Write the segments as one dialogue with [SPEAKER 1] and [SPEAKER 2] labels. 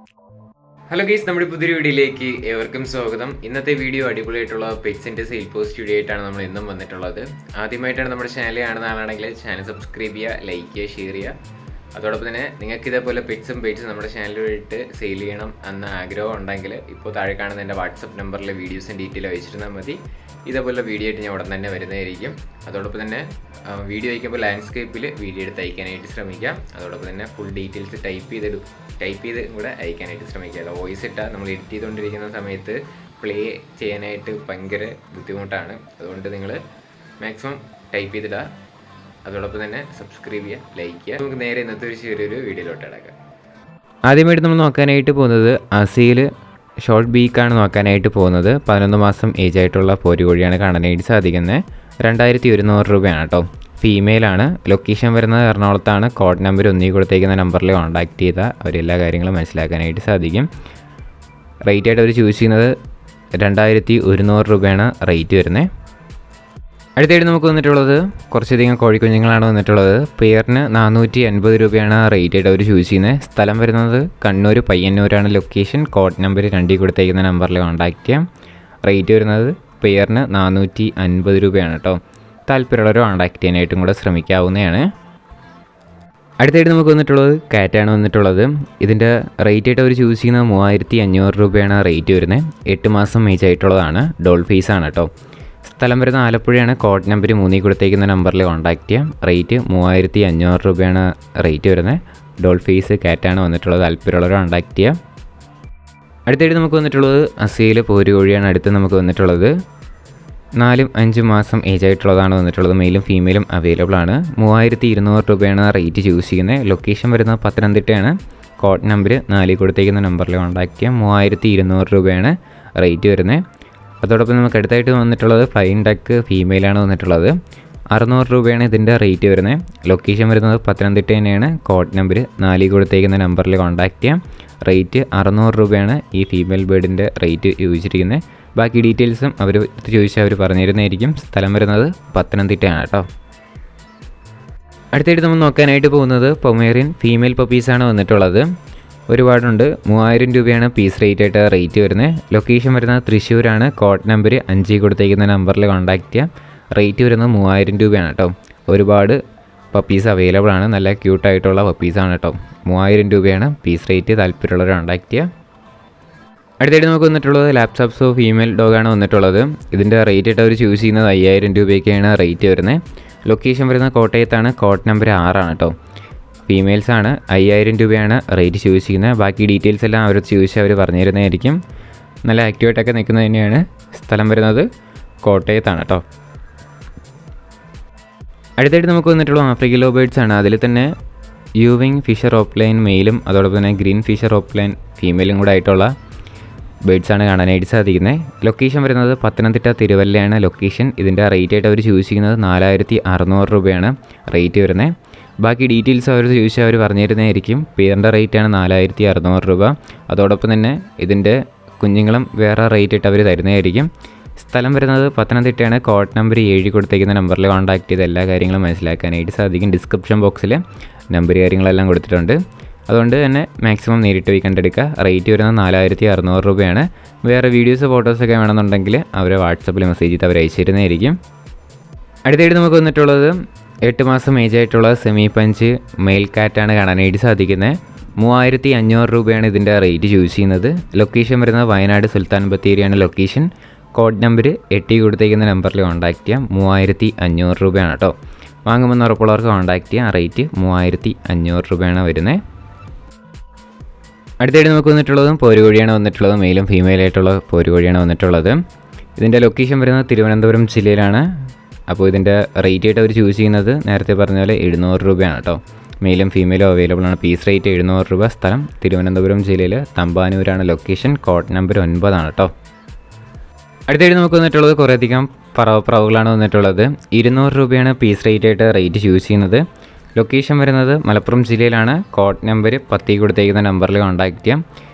[SPEAKER 1] Hello guys, നമ്മുടെ പുതിയൊരു വീഡിയോയിലേക്ക് ഏവർക്കും സ്വാഗതം. ഇന്നത്തെ വീഡിയോ അടിപൊളിയായിട്ടുള്ള പെറ്റ്സിന്റെ സെയിൽ പോസ്റ്റ് വീഡിയോ ആയിട്ടാണ് നമ്മൾ ഇന്നും വന്നിട്ടുള്ളത്. ആദ്യമായിട്ടാണ് നമ്മുടെ ചാനൽ കാണുന്നതാണെങ്കിൽ ചാനൽ സബ്സ്ക്രൈബ് ചെയ്യുക, ലൈക്ക് ചെയ്യുക, ഷെയർ ചെയ്യുക. അതോടൊപ്പം തന്നെ നിങ്ങൾക്ക് ഇതേപോലെ പെറ്റ്സും പേറ്റ്സും നമ്മുടെ ചാനൽ വഴിയിട്ട് സെയിൽ ചെയ്യണം എന്ന ആഗ്രഹം ഉണ്ടെങ്കിൽ ഇപ്പോൾ താഴെ കാണുന്ന എൻ്റെ വാട്സപ്പ് നമ്പറിലെ വീഡിയോസും ഡീറ്റെയിൽ അയച്ചിരുന്നാൽ മതി. ഇതേപോലെ വീഡിയോ ആയിട്ട് ഞാൻ ഉടൻ തന്നെ വരുന്നതായിരിക്കും. അതോടൊപ്പം തന്നെ വീഡിയോ അയക്കുമ്പോൾ ലാൻഡ്സ്കേപ്പിൽ വീഡിയോ എടുത്ത് അയക്കാനായിട്ട് ശ്രമിക്കാം. അതോടൊപ്പം തന്നെ ഫുൾ ഡീറ്റെയിൽസ് ടൈപ്പ് ചെയ്ത് കൂടെ അയക്കാനായിട്ട് ശ്രമിക്കുക. വോയിസ് ഇട്ടാൽ നമ്മൾ എഡിറ്റ് ചെയ്തുകൊണ്ടിരിക്കുന്ന സമയത്ത് പ്ലേ ചെയ്യാനായിട്ട് ഭയങ്കര ബുദ്ധിമുട്ടാണ്. അതുകൊണ്ട് നിങ്ങൾ മാക്സിമം ടൈപ്പ് ചെയ്തിടുക. അതോടൊപ്പം തന്നെ സബ്സ്ക്രൈബ് ചെയ്യുക, ലൈക്ക് ചെയ്യുക. നമുക്ക് നേരെ ഇന്നത്തെ ഒരു ചെറിയൊരു വീഡിയോയിലോട്ട് കിടക്കാം. ആദ്യമായിട്ട് നമ്മൾ നോക്കാനായിട്ട് പോകുന്നത് അസീൽ ഷോർട്ട് ബീക്കാണ് നോക്കാനായിട്ട് പോകുന്നത്. 11 മാസം ഏജ് ആയിട്ടുള്ള പോരുകോഴിയാണ് കാണാനായിട്ട് സാധിക്കുന്നത്. 2100 രൂപയാണ് കേട്ടോ. ഫീമെയിലാണ്. ലൊക്കേഷൻ വരുന്നത് എറണാകുളത്താണ്. കോഡ് നമ്പർ ഒന്നിൽ കൊടുത്തേക്കുന്ന നമ്പറിൽ കോൺടാക്ട് ചെയ്താൽ അവരെല്ലാ കാര്യങ്ങളും മനസ്സിലാക്കാനായിട്ട് സാധിക്കും. റേറ്റ് ആയിട്ട് അവർ ചൂസ് ചെയ്യുന്നത് 2100 രൂപയാണ് റേറ്റ് വരുന്നത്. അടുത്തായിട്ട് നമുക്ക് വന്നിട്ടുള്ളത് കുറച്ചധികം കോഴിക്കുഞ്ഞുങ്ങളാണ് വന്നിട്ടുള്ളത്. പെയറിന് 450 രൂപയാണ് റേറ്റ് ആയിട്ട് അവർ ചൂസ് ചെയ്യുന്നത്. സ്ഥലം വരുന്നത് കണ്ണൂർ പയ്യന്നൂരാണ് ലൊക്കേഷൻ. കോഡ് നമ്പർ 2 കൊടുത്തേക്കുന്ന നമ്പറിൽ കോൺടാക്ട് ചെയ്യാം. റേറ്റ് വരുന്നത് പെയറിന് 450 രൂപയാണ് കേട്ടോ. താല്പര്യമുള്ളവർ കോൺടാക്ട് ചെയ്യാനായിട്ടും കൂടെ ശ്രമിക്കാവുന്നതാണ്. അടുത്തായിട്ട് നമുക്ക് വന്നിട്ടുള്ളത് കാറ്റാണ് വന്നിട്ടുള്ളത്. ഇതിൻ്റെ റേറ്റ് ആയിട്ട് അവർ ചൂസ് ചെയ്യുന്നത് 3500 രൂപയാണ് റേറ്റ് വരുന്നത്. 8 മാസം ഏജ് ആയിട്ടുള്ളതാണ്. ഡോൾ ഫേസ് ആണ് കേട്ടോ. സ്ഥലം വരുന്ന ആലപ്പുഴയാണ്. കോഡ് നമ്പർ 3 കൊടുത്തേക്കുന്ന നമ്പറിൽ കോൺടാക്ട് ചെയ്യാം. റേറ്റ് 3500 രൂപയാണ് റേറ്റ് വരുന്നത്. ഡോൾ ഫേസ് കാറ്റാണ് വന്നിട്ടുള്ളത്. താല്പര്യമുള്ളവർ കോൺടാക്ട് ചെയ്യാം. അടുത്തായിട്ട് നമുക്ക് വന്നിട്ടുള്ളത് അസീൽ പോരുകോഴിയാണ് അടുത്ത് നമുക്ക് വന്നിട്ടുള്ളത്. 4-5 മാസം ഏജ് ആയിട്ടുള്ളതാണ് വന്നിട്ടുള്ളത്. മെയിലും ഫീമെയിലും അവൈലബിൾ ആണ്. 3200 രൂപയാണ് റേറ്റ് ചൂസ് ചെയ്യുന്നത്. ലൊക്കേഷൻ വരുന്നത് പത്തനംതിട്ടയാണ്. കോഡ് നമ്പർ 4 കൊടുത്തേക്കുന്ന നമ്പറിൽ കോൺടാക്ട് ചെയ്യാം. 3200 രൂപയാണ് റേറ്റ് വരുന്നത്. അതോടൊപ്പം നമുക്ക് അടുത്തായിട്ട് വന്നിട്ടുള്ളത് ഫ്ലൈയിങ് ഡക്ക് ഫീമെയിലാണ് വന്നിട്ടുള്ളത്. 600 രൂപയാണ് ഇതിൻ്റെ റേറ്റ് വരുന്നത്. ലൊക്കേഷൻ വരുന്നത് പത്തനംതിട്ട തന്നെയാണ്. കോഡ് നമ്പർ 4 കൊടുത്തേക്കുന്ന നമ്പറിൽ കോൺടാക്ട് ചെയ്യാം. റേറ്റ് 600 രൂപയാണ് ഈ ഫീമെയിൽ ബേർഡിൻ്റെ റേറ്റ് ചോദിച്ചിരിക്കുന്നത്. ബാക്കി ഡീറ്റെയിൽസും അവർ ചോദിച്ചാൽ അവർ പറഞ്ഞിരുന്നതായിരിക്കും. സ്ഥലം വരുന്നത് പത്തനംതിട്ടയാണ് കേട്ടോ. അടുത്തായിട്ട് നമ്മൾ നോക്കാനായിട്ട് പോകുന്നത് പൊമേറിയൻ ഫീമെയിൽ പപ്പീസാണ് വന്നിട്ടുള്ളത്. ഒരുപാടുണ്ട്. 3000 രൂപയാണ് പീസ് റേറ്റ് ആയിട്ട് റേറ്റ് വരുന്നത്. ലൊക്കേഷൻ വരുന്നത് തൃശ്ശൂരാണ്. കോഡ് നമ്പർ 5 കൊടുത്തേക്കുന്ന നമ്പറിൽ കോൺടാക്ട് ചെയ്യാം. റേറ്റ് വരുന്നത് 3000 രൂപയാണ് കേട്ടോ. ഒരുപാട് പപ്പീസ് അവൈലബിൾ ആണ്. നല്ല ക്യൂട്ടായിട്ടുള്ള പപ്പീസാണ് കേട്ടോ. 3000 രൂപയാണ് പീസ് റേറ്റ്. താല്പര്യമുള്ളവർ കോൺടാക്ട് ചെയ്യുക. അടുത്തായിട്ട് നമുക്ക് വന്നിട്ടുള്ളത് ലാപ്സാപ്സോ ഫീമെയിൽ ഡോഗാണ് വന്നിട്ടുള്ളത്. ഇതിൻ്റെ റേറ്റ് ആയിട്ട് അവർ ചൂസ് ചെയ്യുന്നത് 5000 രൂപയ്ക്കാണ് റേറ്റ് വരുന്നത്. ലൊക്കേഷൻ വരുന്നത് കോട്ടയത്താണ്. കോഡ് നമ്പർ 6 ആണ് കേട്ടോ. ഫീമെയിൽസ് ആണ്. 5000 രൂപയാണ് റേറ്റ് ചൂസ് ചെയ്യുന്നത്. ബാക്കി ഡീറ്റെയിൽസ് എല്ലാം അവർ ചോദിച്ചാൽ അവർ പറഞ്ഞു തരുന്നതായിരിക്കും. നല്ല ആക്റ്റീവായിട്ടൊക്കെ നിൽക്കുന്നത് തന്നെയാണ്. സ്ഥലം വരുന്നത് കോട്ടയത്താണ് കേട്ടോ. അടുത്തായിട്ട് നമുക്ക് വന്നിട്ടുള്ള ആഫ്രിക്കൻ ലവ് ബേർഡ്സ് ആണ്. അതിൽ തന്നെ യൂവിങ് ഫിഷർ ഓപ്ലൈൻ മെയിലും അതോടൊപ്പം തന്നെ ഗ്രീൻ ഫിഷർ ഓപ്ലൈൻ ഫീമെയിലും കൂടെ ആയിട്ടുള്ള ബേഡ്സാണ് കാണാനായിട്ട് സാധിക്കുന്നത്. ലൊക്കേഷൻ വരുന്നത് പത്തനംതിട്ട തിരുവല്ലയാണ് ലൊക്കേഷൻ. ഇതിൻ്റെ റേറ്റ് ആയിട്ട് അവർ ചൂസ് ചെയ്യുന്നത് 4600 രൂപയാണ് റേറ്റ് വരുന്നത്. ബാക്കി ഡീറ്റെയിൽസ് അവർ ചോദിച്ചാൽ അവർ പറഞ്ഞു തരുന്നതായിരിക്കും. പേരിൻ്റെ റേറ്റാണ് 4600 രൂപ. അതോടൊപ്പം തന്നെ ഇതിൻ്റെ കുഞ്ഞുങ്ങളും വേറെ റേറ്റ് ഇട്ട് അവർ തരുന്നതായിരിക്കും. സ്ഥലം വരുന്നത് പത്തനംതിട്ടയാണ്. കോഡ് നമ്പർ 7 കൊടുത്തേക്കുന്ന നമ്പറിൽ കോൺടാക്ട് ചെയ്ത് എല്ലാ കാര്യങ്ങളും മനസ്സിലാക്കാനായിട്ട് സാധിക്കും. ഡിസ്ക്രിപ്ഷൻ ബോക്സിൽ നമ്പർ കാര്യങ്ങളെല്ലാം കൊടുത്തിട്ടുണ്ട്. അതുകൊണ്ട് തന്നെ മാക്സിമം നേരിട്ട് പോയി കണ്ടെടുക്കുക. റേറ്റ് വരുന്നത് 4600 രൂപയാണ്. വേറെ വീഡിയോസ് ഫോട്ടോസൊക്കെ വേണമെന്നുണ്ടെങ്കിൽ അവരെ വാട്സപ്പിൽ മെസ്സേജ് ചെയ്ത് അവർ അയച്ചു തരുന്നതായിരിക്കും. അടുത്തായിട്ട് നമുക്ക് വന്നിട്ടുള്ളത് 8 മാസം ഏജ് ആയിട്ടുള്ള സെമി പഞ്ച് മെയിൽ കാറ്റാണ് കാണാനായിട്ട് സാധിക്കുന്നത്. 3500 രൂപയാണ് ഇതിൻ്റെ റേറ്റ് ചൂസ് ചെയ്യുന്നത്. ലൊക്കേഷൻ വരുന്നത് വയനാട് സുൽത്താൻ ബത്തേരിയാണ് ലൊക്കേഷൻ. കോഡ് നമ്പർ 8 കൊടുത്തേക്കുന്ന നമ്പറിൽ കോൺടാക്ട് ചെയ്യാം. 3500 രൂപയാണ് കേട്ടോ. വാങ്ങുമെന്ന് ഉറപ്പുള്ളവർക്ക് കോൺടാക്ട് ചെയ്യാം. റേറ്റ് 3500 രൂപയാണ് വരുന്നത്. അടുത്തായിട്ട് നമുക്ക് വന്നിട്ടുള്ളതും പോരുകോഴിയാണ് വന്നിട്ടുള്ളത്. മെയിലും ഫീമെയിലായിട്ടുള്ള പോരുകോഴിയാണ് വന്നിട്ടുള്ളത്. ഇതിൻ്റെ ലൊക്കേഷൻ വരുന്നത് തിരുവനന്തപുരം ജില്ലയിലാണ്. അപ്പോൾ ഇതിൻ്റെ റേറ്റ് ആയിട്ട് അവർ ചൂസ് ചെയ്യുന്നത് നേരത്തെ പറഞ്ഞ പോലെ 700 രൂപയാണ് കേട്ടോ. മെയിലും ഫീമെയിലും അവൈലബിൾ ആണ്. പീസ് റേറ്റ് 700 രൂപ. സ്ഥലം തിരുവനന്തപുരം ജില്ലയിൽ തമ്പാനൂരാണ് ലൊക്കേഷൻ. കോഡ് നമ്പർ 9 ആണ് കേട്ടോ. അടുത്തായിട്ട് നമുക്ക് വന്നിട്ടുള്ളത് കുറേയധികം പറവുകളാണ് വന്നിട്ടുള്ളത്. 200 രൂപയാണ് പീസ് റേറ്റ് ചൂസ് ചെയ്യുന്നത്. ലൊക്കേഷൻ വരുന്നത് മലപ്പുറം ജില്ലയിലാണ്. കോഡ് നമ്പർ 10 കൊടുത്തേക്കുന്ന നമ്പറിൽ കോൺടാക്ട് ചെയ്യാം.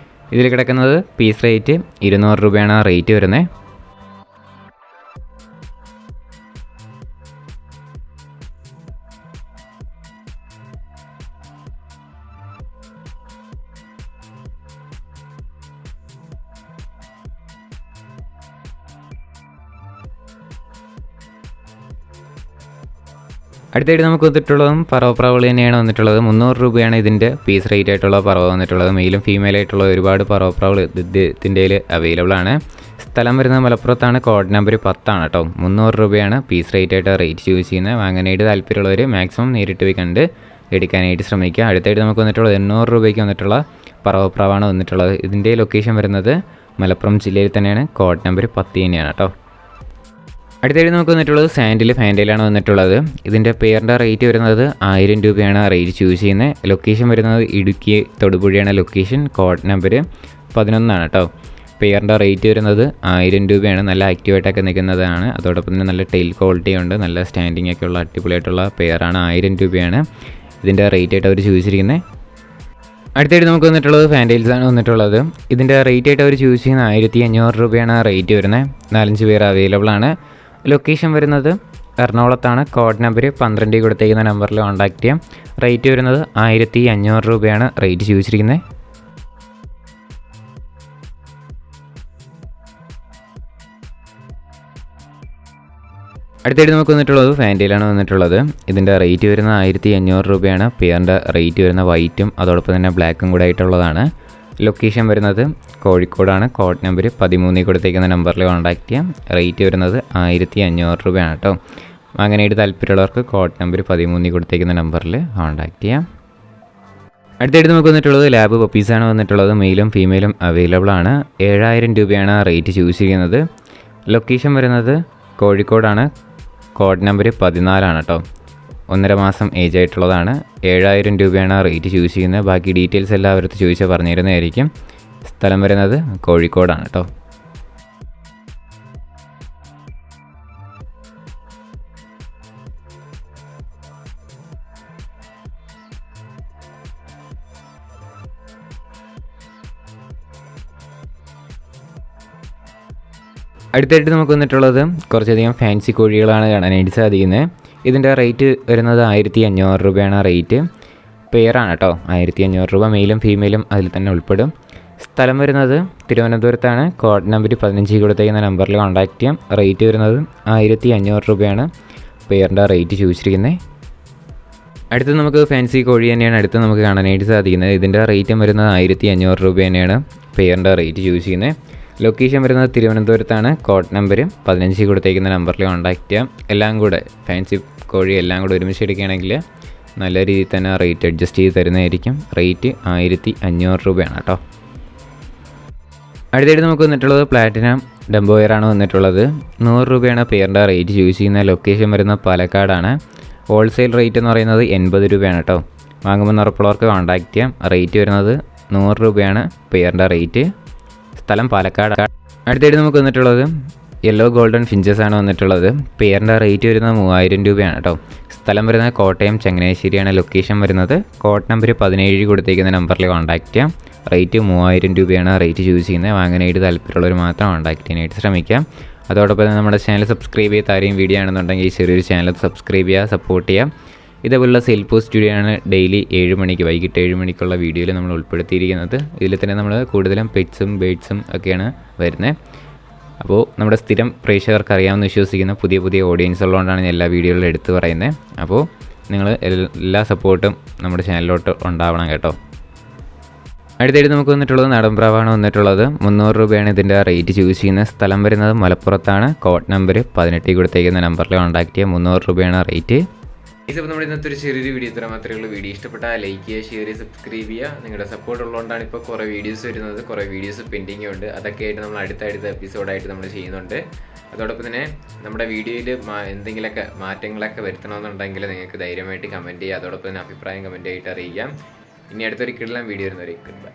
[SPEAKER 1] ഇതിൽ കിടക്കുന്നത് പീസ് റേറ്റ് 200 രൂപയാണ് റേറ്റ് വരുന്നത്. അടുത്തായിട്ട് നമുക്ക് വന്നിട്ടുള്ളതും പറവപ്രാവുകൾ തന്നെയാണ് വന്നിട്ടുള്ളത്. 300 രൂപയാണ് ഇതിൻ്റെ പീസ് റേറ്റ് ആയിട്ടുള്ള പറവ വന്നിട്ടുള്ളത്. മെയിലും ഫീമെയിൽ ആയിട്ടുള്ള ഒരുപാട് പറവപ്രാവുകൾ ഇതിൻ്റെ അവൈലബിൾ ആണ്. സ്ഥലം വരുന്നത് മലപ്പുറത്താണ്. കോഡ് നമ്പർ 10 കേട്ടോ. 300 രൂപയാണ് പീസ് റേറ്റ് ആയിട്ട് റേറ്റ് ചൂസ് ചെയ്യുന്നത്. വാങ്ങാനായിട്ട് താല്പര്യമുള്ളവർ മാക്സിമം നേരിട്ട് പോയി കണ്ട് എടുക്കാനായിട്ട് ശ്രമിക്കുക. അടുത്തായിട്ട് നമുക്ക് വന്നിട്ടുള്ളത് 800 രൂപയ്ക്ക് വന്നിട്ടുള്ള പറവപ്രാവാണ് വന്നിട്ടുള്ളത്. ഇതിൻ്റെ ലൊക്കേഷൻ വരുന്നത് മലപ്പുറം ജില്ലയിൽ തന്നെയാണ്. കോഡ് നമ്പർ 10 തന്നെയാണ് കേട്ടോ. അടുത്തായിട്ട് നമുക്ക് വന്നിട്ടുള്ളത് ഫാൻറ്റയിലാണ് വന്നിട്ടുള്ളത്. ഇതിൻ്റെ പെയറിൻ്റെ റേറ്റ് വരുന്നത് 1000 രൂപയാണ് റേറ്റ് ചൂസ് ചെയ്യുന്നത്. ലൊക്കേഷൻ വരുന്നത് ഇടുക്കി തൊടുപുഴയാണ് ലൊക്കേഷൻ. കോഡ് നമ്പർ 11 കേട്ടോ. പെയറിൻ്റെ റേറ്റ് വരുന്നത് 1000 രൂപയാണ്. നല്ല ആക്റ്റീവായിട്ടൊക്കെ നിൽക്കുന്നതാണ്. അതോടൊപ്പം തന്നെ നല്ല ടെയിൽ ക്വാളിറ്റി ഉണ്ട്. നല്ല സ്റ്റാൻഡിംഗ് ഒക്കെ ഉള്ള അടിപൊളിയായിട്ടുള്ള പെയറാണ്. 1000 രൂപയാണ് ഇതിൻ്റെ റേറ്റ് ആയിട്ട് അവർ ചൂസ് ചെയ്യുന്നത്. അടുത്തായിട്ട് നമുക്ക് വന്നിട്ടുള്ളത് ഫാൻറ്റയിൽസാണ് വന്നിട്ടുള്ളത്. ഇതിൻ്റെ റേറ്റ് ആയിട്ട് അവർ ചൂസ് ചെയ്യുന്നത് 1500 രൂപയാണ് റേറ്റ് വരുന്നത്. 4-5 പേർ അവൈലബിൾ ആണ്. ലൊക്കേഷൻ വരുന്നത് എറണാകുളത്താണ്. കോഡ് നമ്പർ 12 കൊടുത്തേക്കുന്ന നമ്പറിൽ കോൺടാക്ട് ചെയ്യാം. റേറ്റ് വരുന്നത് 1500 രൂപയാണ് റേറ്റ് ചോദിച്ചിരിക്കുന്നത്. അടുത്തായിട്ട് നമുക്ക് വന്നിട്ടുള്ളത് ഫാൻറ്റയിലാണ് വന്നിട്ടുള്ളത്. ഇതിൻ്റെ റേറ്റ് വരുന്നത് 1500 രൂപയാണ്. പെയറിൻ്റെ റേറ്റ് വരുന്ന വൈറ്റും അതോടൊപ്പം തന്നെ ബ്ലാക്കും കൂടെ ആയിട്ടുള്ളതാണ്. ലൊക്കേഷൻ വരുന്നത് കോഴിക്കോടാണ്. കോഡ് നമ്പർ 13 കൊടുത്തേക്കുന്ന നമ്പറിൽ കോൺടാക്ട് ചെയ്യാം. റേറ്റ് വരുന്നത് 1500 രൂപയാണ് കേട്ടോ. അങ്ങനെയായിട്ട് താല്പര്യമുള്ളവർക്ക് കോഡ് നമ്പർ 13 കൊടുത്തേക്കുന്ന നമ്പറിൽ കോൺടാക്ട് ചെയ്യാം. അടുത്തായിട്ട് നമുക്ക് വന്നിട്ടുള്ളത് ലാബ് പപ്പീസാണ് വന്നിട്ടുള്ളത്. മെയിലും ഫീമെയിലും അവൈലബിൾ ആണ്. 7000 രൂപയാണ് റേറ്റ് ചൂസ് ചെയ്യുന്നത്. ലൊക്കേഷൻ വരുന്നത് കോഴിക്കോടാണ്. കോഡ് നമ്പർ 14 കേട്ടോ. 1.5 മാസം ഏജ് ആയിട്ടുള്ളതാണ്. 7000 രൂപയാണ് റേറ്റ് ചൂസ് ചെയ്യുന്നത്. ബാക്കി ഡീറ്റെയിൽസ് എല്ലാം അവരടുത്ത് ചോദിച്ചാൽ പറഞ്ഞു തരുന്നതായിരിക്കും. സ്ഥലം വരുന്നത് കോഴിക്കോടാണ് കേട്ടോ. അടുത്തായിട്ട് നമുക്ക് വന്നിട്ടുള്ളത് കുറച്ചധികം ഫാൻസി കോഴികളാണ് കാണാനായിട്ട് സാധിക്കുന്നത്. ഇതിൻ്റെ റേറ്റ് വരുന്നത് 1500 രൂപയാണ് റേറ്റ്. പെയറാണ് കേട്ടോ. 1500 രൂപ. മെയിലും ഫീമെയിലും അതിൽ തന്നെ ഉൾപ്പെടും. സ്ഥലം വരുന്നത് തിരുവനന്തപുരത്താണ്. കോഡ് നമ്പർ 15 കൊടുത്തേക്കുന്ന നമ്പറിൽ കോൺടാക്ട് ചെയ്യാം. റേറ്റ് വരുന്നത് 1500 രൂപയാണ് പെയറിൻ്റെ റേറ്റ് ചോദിച്ചിരിക്കുന്നത്. അടുത്ത് നമുക്ക് ഫാൻസി കോഴി തന്നെയാണ് അടുത്ത് നമുക്ക് കാണാനായിട്ട് സാധിക്കുന്നത്. ഇതിൻ്റെ റേറ്റും വരുന്നത് 1500 രൂപ തന്നെയാണ് പെയറിൻ്റെ റേറ്റ് ചൂസ് ചെയ്യുന്നത്. ലൊക്കേഷൻ വരുന്നത് തിരുവനന്തപുരത്താണ്. കോഡ് നമ്പർ 15 കൊടുത്തേക്കുന്ന നമ്പറിൽ കോൺടാക്ട് ചെയ്യാം. എല്ലാം കൂടെ ഫാൻസി കോഴി എല്ലാം കൂടെ ഒരുമിച്ച് എടുക്കുകയാണെങ്കിൽ നല്ല രീതിയിൽ തന്നെ റേറ്റ് അഡ്ജസ്റ്റ് ചെയ്ത് തരുന്നതായിരിക്കും. റേറ്റ് 1500 രൂപയാണ് കേട്ടോ. അടുത്തായിട്ട് നമുക്ക് വന്നിട്ടുള്ളത് പ്ലാറ്റിനം ഡംബോയറാണ് വന്നിട്ടുള്ളത്. 100 രൂപയാണ് പെയറിൻ്റെ റേറ്റ് ചൂസ് ചെയ്യുന്നത്. ലൊക്കേഷൻ വരുന്നത് പാലക്കാടാണ്. ഹോൾസെയിൽ റേറ്റ് എന്ന് പറയുന്നത് 80 രൂപയാണ് കേട്ടോ. വാങ്ങുമ്പോൾ ഉറപ്പുള്ളവർക്ക് കോൺടാക്ട് ചെയ്യാം. റേറ്റ് വരുന്നത് 100 രൂപയാണ് പെയറിൻ്റെ റേറ്റ്. സ്ഥലം പാലക്കാട്. അടുത്തായിട്ട് നമുക്ക് വന്നിട്ടുള്ളത് യെല്ലോ ഗോൾഡൻ ഫിഞ്ചസ് ആണ് വന്നിട്ടുള്ളത്. പെയറിൻ്റെ റേറ്റ് വരുന്നത് 3000 രൂപയാണ് കേട്ടോ. സ്ഥലം വരുന്നത് കോട്ടയം ചങ്ങനാശ്ശേരിയാണ്. ലൊക്കേഷൻ വരുന്നത് കോഡ് നമ്പർ 17 കൊടുത്തേക്കുന്ന നമ്പറിൽ കോൺടാക്ട് ചെയ്യാം. റേറ്റ് 3000 രൂപയാണ് റേറ്റ് ചൂസ് ചെയ്യുന്നത്. വാങ്ങാനായിട്ട് താല്പര്യമുള്ളവർ മാത്രം കോൺടാക്ട് ചെയ്യാനായിട്ട് ശ്രമിക്കാം. അതോടൊപ്പം തന്നെ നമ്മുടെ ചാനൽ സബ്സ്ക്രൈബ് ചെയ്ത് ആരെയും വീഡിയോ ആണെന്നുണ്ടെങ്കിൽ ഈ ചെറിയൊരു ചാനൽ സബ്സ്ക്രൈബ് ചെയ്യുക, സപ്പോർട്ട് ചെയ്യുക. ഇതേപോലുള്ള സെയിൽ പോസ്റ്റ് വീഡിയോ ആണ് ഡെയിലി 7 മണിക്ക് വൈകിട്ട് 7 മണിക്കുള്ള വീഡിയോയിൽ നമ്മൾ ഉൾപ്പെടുത്തിയിരിക്കുന്നത്. ഇതിൽ തന്നെ നമ്മൾ കൂടുതലും പെറ്റ്സും ബേഡ്സും ഒക്കെയാണ് വരുന്നത്. അപ്പോൾ നമ്മുടെ സ്ഥിരം പ്രേക്ഷകർക്ക് അറിയാമെന്ന് വിശ്വസിക്കുന്ന പുതിയ ഓഡിയൻസ് ഉള്ളതുകൊണ്ടാണ് ഞാൻ എല്ലാ വീഡിയോയിലും എടുത്ത് പറയുന്നത്. അപ്പോൾ നിങ്ങൾ എല്ലാ സപ്പോർട്ടും നമ്മുടെ ചാനലിലോട്ട് ഉണ്ടാവണം കേട്ടോ. അടുത്തായിട്ട് നമുക്ക് വന്നിട്ടുള്ളത് നാടൻപ്രാവാണ് വന്നിട്ടുള്ളത്. 300 രൂപയാണ് ഇതിൻ്റെ റേറ്റ് ചൂസ് ചെയ്യുന്നത്. സ്ഥലം വരുന്നത് മലപ്പുറത്താണ്. കോഡ് നമ്പർ 18 കൊടുത്തേക്കുന്ന നമ്പറിൽ കോൺടാക്ട് ചെയ്യുക. 300 രൂപയാണ് റേറ്റ്. ഇപ്പോൾ നമ്മുടെ ഇന്നത്തെ ഒരു ചെറിയൊരു വീഡിയോ ഇത്ര മാത്രമേ ഉള്ളൂ. വീഡിയോ ഇഷ്ടപ്പെട്ടാൽ ലൈക്ക് ചെയ്യുക, ഷെയർ ചെയ്യുക, സബ്സ്ക്രൈബ് ചെയ്യുക. നിങ്ങളുടെ സപ്പോർട്ട് ഉള്ളതുകൊണ്ടാണ് ഇപ്പോൾ കുറേ വീഡിയോസ് വരുന്നത്. കുറേ വീഡിയോസ് പെൻഡിങ് ഉണ്ട്. അതൊക്കെ ആയിട്ട് നമ്മൾ അടുത്ത എപ്പിസോഡായിട്ട് നമ്മൾ ചെയ്യുന്നുണ്ട്. അതോടൊപ്പം തന്നെ നമ്മുടെ വീഡിയോയിൽ എന്തെങ്കിലുമൊക്കെ മാറ്റങ്ങളൊക്കെ വരുത്തണമെന്നുണ്ടെങ്കിൽ നിങ്ങൾക്ക് ധൈര്യമായിട്ട് കമൻറ്റ് ചെയ്യുക. അതോടൊപ്പം തന്നെ അഭിപ്രായം കമൻറ്റ് ആയിട്ട് അറിയിക്കാം. ഇനി അടുത്തൊരു കിടലൻ വീഡിയോ വരുന്നവരേക്കും ബൈ.